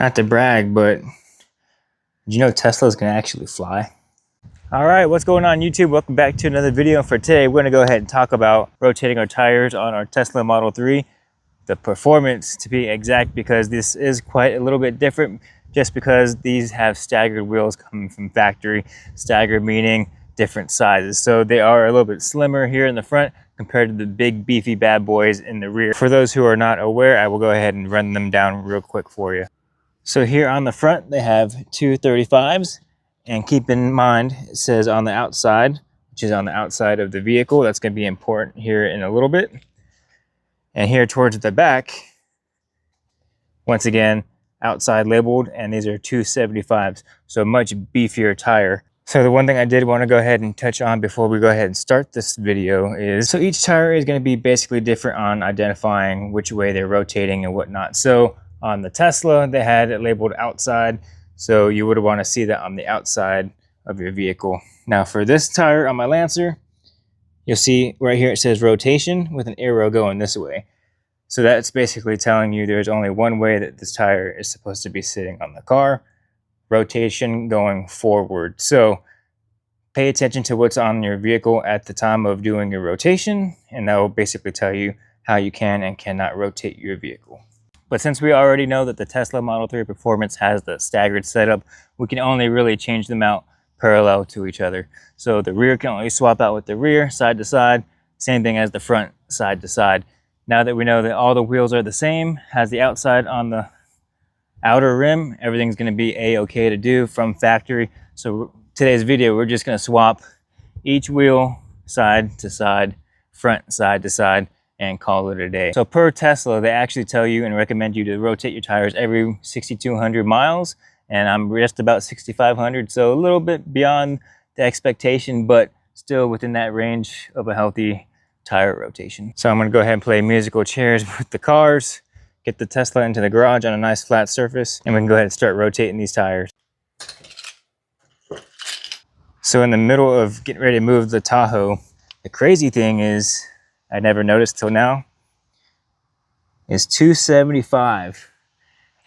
Not to brag, but did you know Teslas can actually fly? All right, what's going on YouTube? Welcome back to another video. For today, we're gonna go ahead and talk about rotating our tires on our Tesla Model 3. The performance, to be exact, because this is quite a little bit different just because these have staggered wheels coming from factory. Staggered meaning different sizes. So they are a little bit slimmer here in the front compared to the big beefy bad boys in the rear. For those who are not aware, I will go ahead and run them down real quick for you. So here on the front, they have two 35s, and keep in mind, it says on the outside, which is on the outside of the vehicle. That's going to be important here in a little bit. And here towards the back, once again, outside labeled, and these are 275s, so a much beefier tire. So the one thing I did want to go ahead and touch on before we go ahead and start this video is, so each tire is going to be basically different on identifying which way they're rotating and whatnot. So on the Tesla, they had it labeled outside, so you would want to see that on the outside of your vehicle. Now for this tire on my Lancer, you'll see right here it says rotation with an arrow going this way. So that's basically telling you there's only one way that this tire is supposed to be sitting on the car, rotation going forward. So pay attention to what's on your vehicle at the time of doing your rotation, and that will basically tell you how you can and cannot rotate your vehicle. But since we already know that the Tesla Model 3 Performance has the staggered setup, we can only really change them out parallel to each other. So the rear can only swap out with the rear, side to side, same thing as the front, side to side. Now that we know that all the wheels are the same, has the outside on the outer rim, everything's going to be a-okay to do from factory. So today's video, we're just going to swap each wheel side to side, front side to side, and call it a day. So per Tesla, they actually tell you and recommend you to rotate your tires every 6,200 miles, and I'm just about 6,500, so a little bit beyond the expectation, but still within that range of a healthy tire rotation. So I'm gonna go ahead and play musical chairs with the cars, get the Tesla into the garage on a nice flat surface, and we can go ahead and start rotating these tires. So in the middle of getting ready to move the Tahoe, the crazy thing is, I never noticed till now, is 275.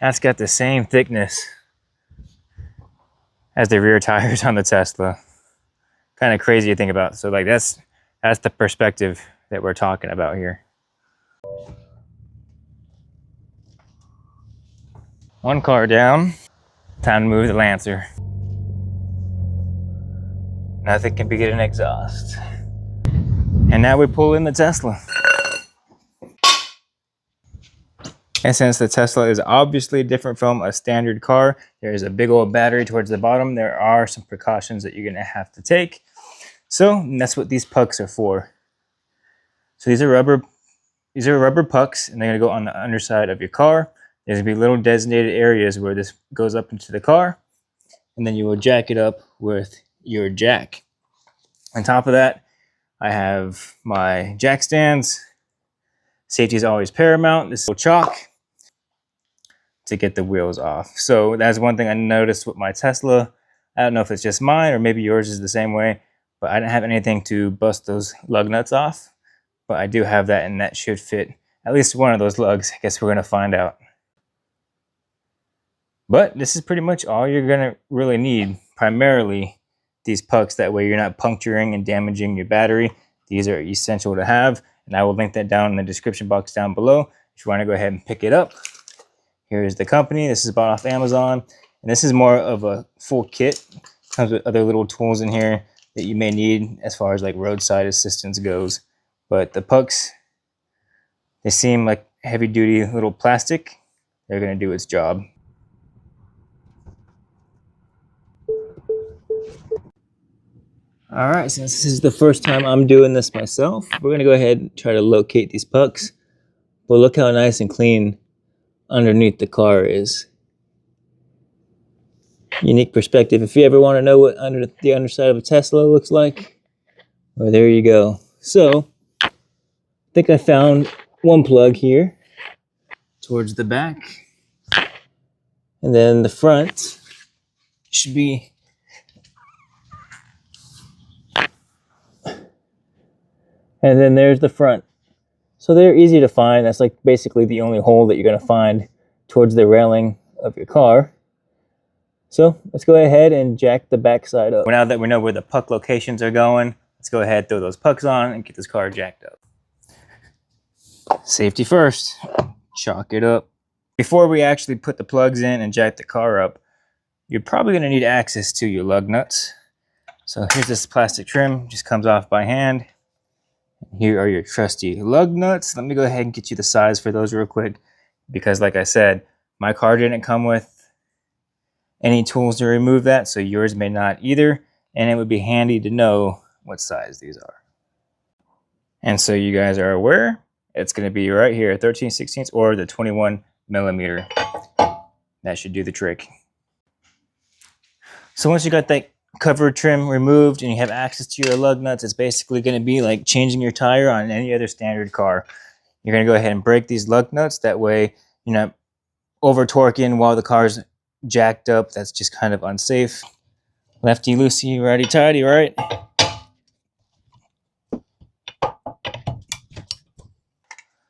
That's got the same thickness as the rear tires on the Tesla. Kind of crazy to think about. So like that's the perspective that we're talking about here. One car down, time to move the Lancer. Nothing can beat an exhaust. And now we pull in the Tesla. And since the Tesla is obviously different from a standard car, there is a big old battery towards the bottom. There are some precautions that you're gonna have to take. So that's what these pucks are for. So these are rubber pucks, and they're gonna go on the underside of your car. There's gonna be little designated areas where this goes up into the car, and then you will jack it up with your jack. On top of that, I have my jack stands. Safety is always paramount. This little chalk to get the wheels off. So that's one thing I noticed with my Tesla. I don't know if it's just mine or maybe yours is the same way, but I didn't have anything to bust those lug nuts off. But I do have that, and that should fit at least one of those lugs. I guess we're gonna find out. But this is pretty much all you're gonna really need, primarily these pucks. That way you're not puncturing and damaging your battery. These are essential to have, and I will link that down in the description box down below if you want to go ahead and pick it up. Here is the company. This is bought off Amazon, and this is more of a full kit. Comes with other little tools in here that you may need as far as like roadside assistance goes. But the pucks, they seem like heavy duty little plastic. They're going to do its job. All right, since this is the first time I'm doing this myself, we're gonna go ahead and try to locate these pucks. But look how nice and clean underneath the car is. Unique perspective. If you ever want to know what the underside of a Tesla looks like, well, there you go. So, I think I found one plug here towards the back. And then the front should be and then there's the front. So they're easy to find. That's like basically the only hole that you're going to find towards the railing of your car. So let's go ahead and jack the backside up. Now that we know where the puck locations are going, let's go ahead, throw those pucks on, and get this car jacked up. Safety first. Chalk it up. Before we actually put the plugs in and jack the car up, you're probably going to need access to your lug nuts. So here's this plastic trim, just comes off by hand. Here are your trusty lug nuts. Let me go ahead and get you the size for those real quick, because like I said, my car didn't come with any tools to remove that, so yours may not either, and it would be handy to know what size these are. And so you guys are aware, it's going to be right here, 13/16 or the 21 millimeter. That should do the trick. So once you got that cover trim removed and you have access to your lug nuts, it's basically going to be like changing your tire on any other standard car. You're going to go ahead and break these lug nuts. That way you're not over torquing while the car's jacked up. That's just kind of unsafe. Lefty loosey, righty tighty, right?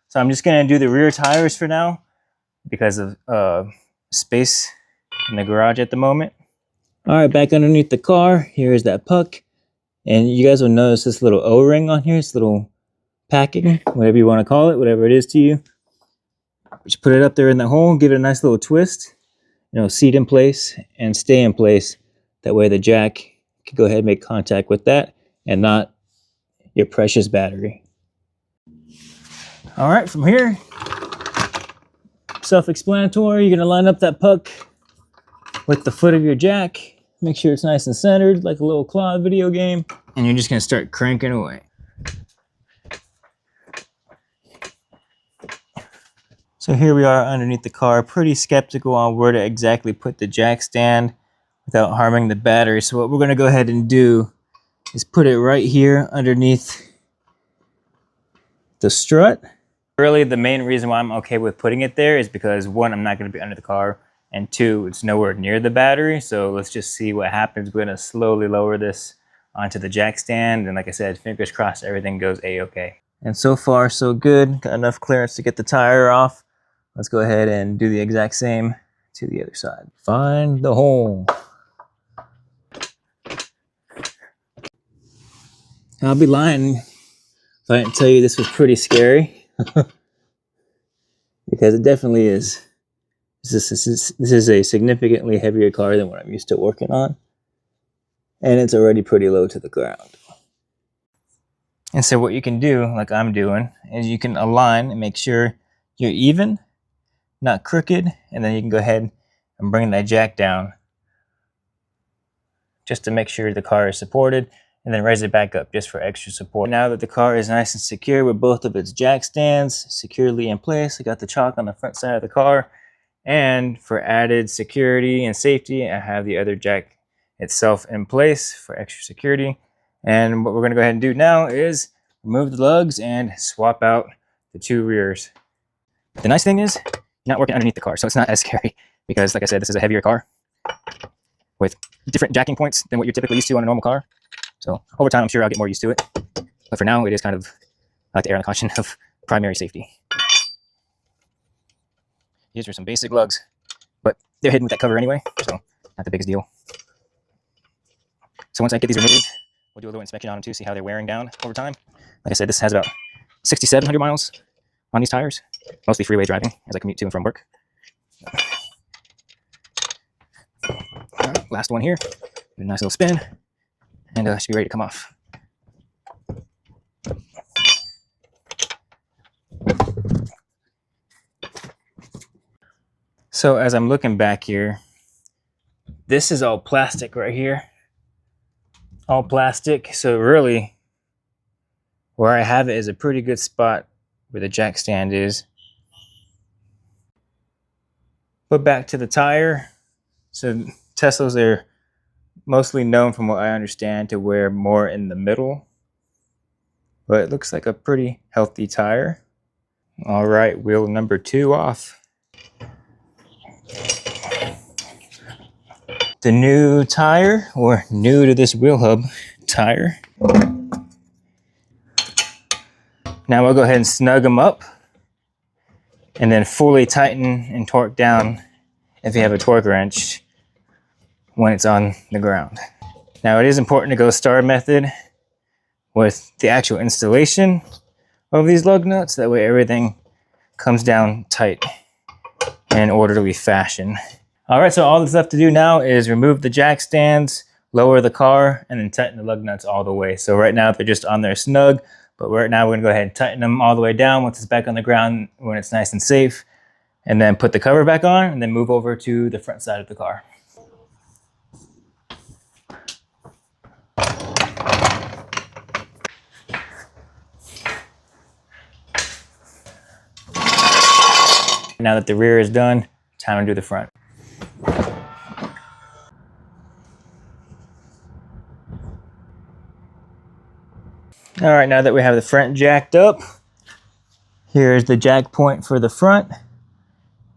So I'm just going to do the rear tires for now because of space in the garage at the moment. All right, back underneath the car, here is that puck. And you guys will notice this little O-ring on here, this little packing, whatever you want to call it, whatever it is to you. Just put it up there in the hole, give it a nice little twist, seat in place and stay in place. That way the jack can go ahead and make contact with that and not your precious battery. All right, from here, self-explanatory, you're going to line up that puck with the foot of your jack. Make sure it's nice and centered, like a little claw video game. And you're just going to start cranking away. So here we are underneath the car, pretty skeptical on where to exactly put the jack stand without harming the battery. So what we're going to go ahead and do is put it right here underneath the strut. Really, the main reason why I'm okay with putting it there is because, one, I'm not going to be under the car, and two, it's nowhere near the battery. So let's just see what happens. We're going to slowly lower this onto the jack stand, and like I said, fingers crossed everything goes a-okay. And so far so good. Got enough clearance to get the tire off. Let's go ahead and do the exact same to the other side. Find the hole. I'll be lying if I didn't tell you this was pretty scary. Because it definitely is. This is a significantly heavier car than what I'm used to working on. And it's already pretty low to the ground. And so what you can do, like I'm doing, is you can align and make sure you're even, not crooked, and then you can go ahead and bring that jack down just to make sure the car is supported, and then raise it back up just for extra support. Now that the car is nice and secure with both of its jack stands securely in place, I got the chalk on the front side of the car, and for added security and safety, I have the other jack itself in place for extra security. And what we're going to go ahead and do now is remove the lugs and swap out the two rears. The nice thing is, you're not working underneath the car, so it's not as scary because, like I said, this is a heavier car with different jacking points than what you're typically used to on a normal car. So over time, I'm sure I'll get more used to it. But for now, it is kind of, I like to err on the caution of primary safety. These are some basic lugs, but they're hidden with that cover anyway, so not the biggest deal. So once I get these removed, we'll do a little inspection on them too, see how they're wearing down over time. Like I said, this has about 6,700 miles on these tires, mostly freeway driving as I commute to and from work. All right, last one here. Do a nice little spin, and should be ready to come off. So as I'm looking back here, this is all plastic right here. All plastic. So really, where I have it is a pretty good spot where the jack stand is. But back to the tire. So Teslas are mostly known, from what I understand, to wear more in the middle. But it looks like a pretty healthy tire. All right, wheel number 2 off. The new tire, or new to this wheel hub tire. Now we'll go ahead and snug them up and then fully tighten and torque down if you have a torque wrench when it's on the ground. Now it is important to go star method with the actual installation of these lug nuts. That way everything comes down tight in an orderly fashion. All right, so all that's left to do now is remove the jack stands, lower the car, and then tighten the lug nuts all the way. So right now they're just on there snug, but right now we're gonna go ahead and tighten them all the way down once it's back on the ground, when it's nice and safe, and then put the cover back on and then move over to the front side of the car. Now that the rear is done, time to do the front. All right, now that we have the front jacked up, here's the jack point for the front.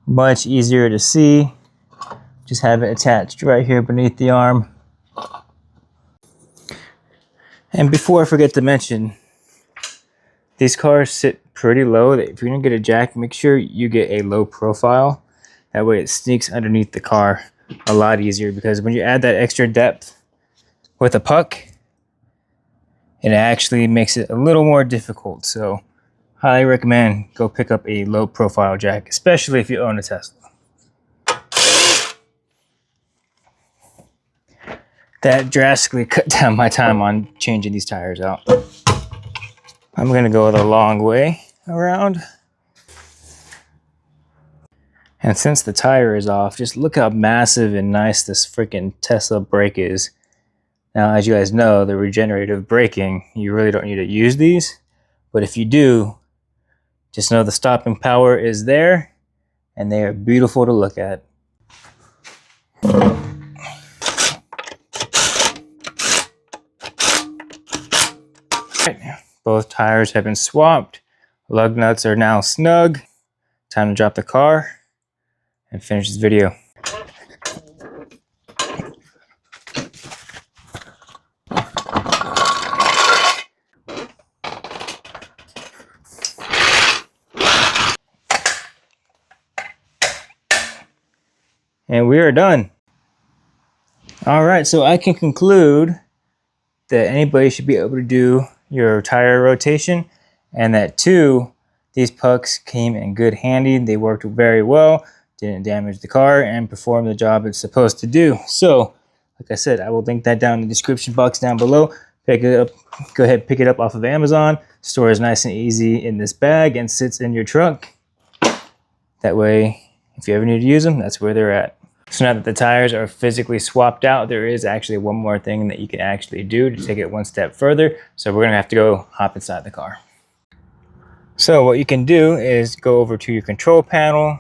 Much easier to see. Just have it attached right here beneath the arm. And before I forget to mention, these cars sit pretty low. If you're gonna get a jack, make sure you get a low profile. That way it sneaks underneath the car a lot easier, because when you add that extra depth with a puck, it actually makes it a little more difficult. So highly recommend go pick up a low profile jack, especially if you own a Tesla. That drastically cut down my time on changing these tires out. I'm gonna go the long way around. And since the tire is off, just look how massive and nice this freaking Tesla brake is. Now, as you guys know, the regenerative braking, you really don't need to use these. But if you do, just know the stopping power is there, and they are beautiful to look at. Both tires have been swapped. Lug nuts are now snug. Time to drop the car and finish this video. And we are done. All right, so I can conclude that anybody should be able to do your tire rotation, and that 2, these pucks came in good handy. They worked very well, didn't damage the car, and performed the job it's supposed to do. So, like I said, I will link that down in the description box down below. Pick it up, go ahead and pick it up off of Amazon. Store is nice and easy in this bag and sits in your trunk. That way, if you ever need to use them, that's where they're at. So now that the tires are physically swapped out, there is actually one more thing that you can actually do to take it one step further. So we're gonna have to go hop inside the car. So what you can do is go over to your control panel,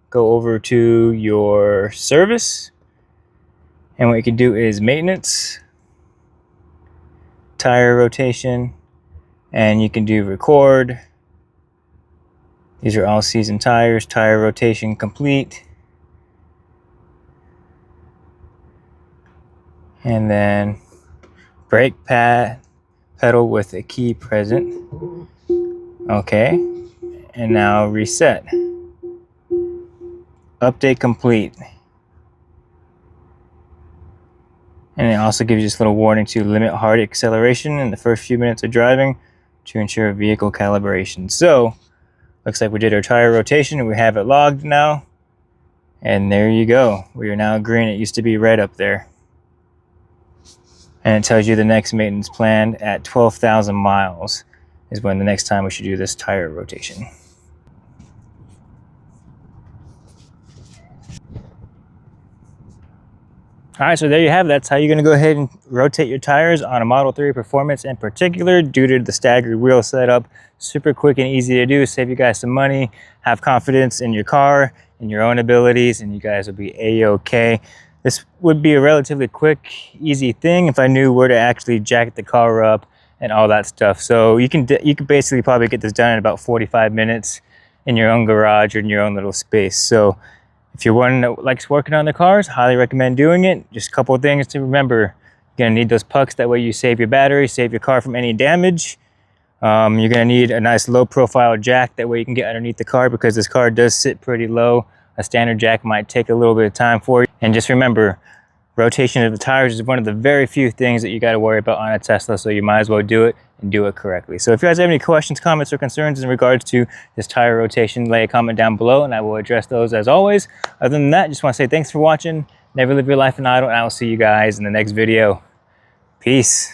go over to your service, and what you can do is maintenance, tire rotation, and you can do record. These are all season tires, tire rotation complete. And then brake pedal with a key present. Okay, and now reset. Update complete. And it also gives you this little warning to limit hard acceleration in the first few minutes of driving to ensure vehicle calibration. So, looks like we did our tire rotation and we have it logged now. And there you go. We are now green. It used to be red up there. And it tells you the next maintenance plan at 12,000 miles is when the next time we should do this tire rotation. All right, so there you have it. That's how you're gonna go ahead and rotate your tires on a Model 3 Performance in particular, due to the staggered wheel setup. Super quick and easy to do, save you guys some money, have confidence in your car, in your own abilities, and you guys will be A-okay. This would be a relatively quick, easy thing if I knew where to actually jack the car up and all that stuff. So you can basically probably get this done in about 45 minutes in your own garage or in your own little space. So if you're one that likes working on the cars, highly recommend doing it. Just a couple of things to remember. You're gonna need those pucks, that way you save your battery, save your car from any damage. You're gonna need a nice low profile jack, that way you can get underneath the car, because this car does sit pretty low A standard jack might take a little bit of time for you. And just remember, rotation of the tires is one of the very few things that you got to worry about on a Tesla, so you might as well do it and do it correctly. So if you guys have any questions, comments, or concerns in regards to this tire rotation, lay a comment down below and I will address those as always. Other than that, just want to say thanks for watching. Never live your life in idle, and I will see you guys in the next video. Peace.